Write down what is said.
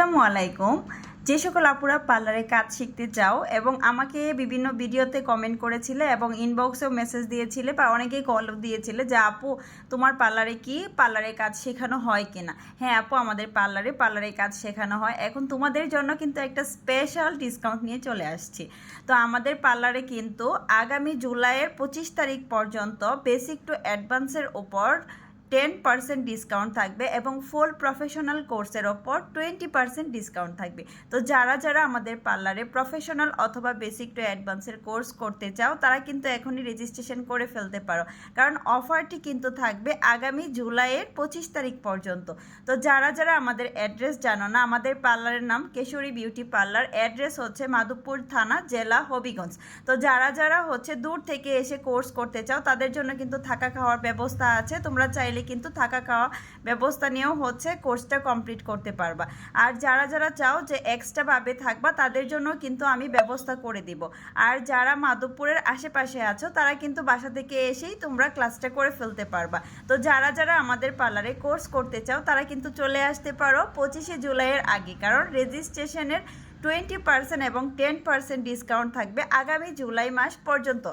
আসসালামু আলাইকুম। যে সকল আপুরা পার্লারে কাজ শিখতে চাও এবং আমাকে বিভিন্ন ভিডিওতে কমেন্ট করেছিলে এবং ইনবক্সেও মেসেজ দিয়েছিলে বা অনেকেই কলও দিয়েছিলে যে আপু তোমার পার্লারে কি পার্লারে কাজ শেখানো হয় কিনা। হ্যাঁ আপু, আমাদের পার্লারে কাজ শেখানো হয়। এখন তোমাদের জন্য কিন্তু একটা স্পেশাল ডিসকাউন্ট নিয়ে চলে আসছি। তো আমাদের পার্লারে কিন্তু আগামী জুলাইয়ের 25 তারিখ পর্যন্ত বেসিক টু অ্যাডভান্সের ওপর 10% ডিসকাউন্ট থাকবে এবং ফুল প্রফেশনাল কোর্সের ওপর 20% ডিসকাউন্ট থাকবে। তো যারা যারা আমাদের পার্লারে প্রফেশনাল অথবা বেসিক টু অ্যাডভান্সের কোর্স করতে চাও তারা কিন্তু এখনই রেজিস্ট্রেশন করে ফেলতে পারো, কারণ অফারটি কিন্তু থাকবে আগামী জুলাইয়ের 25 তারিখ পর্যন্ত। তো যারা যারা আমাদের অ্যাড্রেস জানো না, আমাদের পার্লারের নাম কেশরী বিউটি পার্লার, অ্যাড্রেস হচ্ছে মাধবপুর থানা, জেলা হবিগঞ্জ। তো যারা যারা দূর থেকে এসে কোর্স করতে চাও তাদের জন্য কিন্তু থাকা খাওয়ার ব্যবস্থা আছে। তোমরা চাইলে কিন্তু থাকা খাওয়া ব্যবস্থা নিয়েও কোর্সটা কমপ্লিট করতে পারবা। আর যারা যারা চাও যে এক্সট্রাভাবে থাকবা তাদের জন্য কিন্তু আমি ব্যবস্থা করে দিব। আর যারা মাধবপুরের আশেপাশে আছো তারা কিন্তু বাসা থেকে এসেই তোমরা ক্লাসটা করে ফেলতে পারবা। তো যারা যারা আমাদের পার্লারে কোর্স করতে চাও তারা কিন্তু চলে আসতে পারো 25শে জুলাইয়ের আগে, কারণ রেজিস্ট্রেশনের 20% এবং 10% ডিসকাউন্ট থাকবে আগামী জুলাই মাস পর্যন্ত।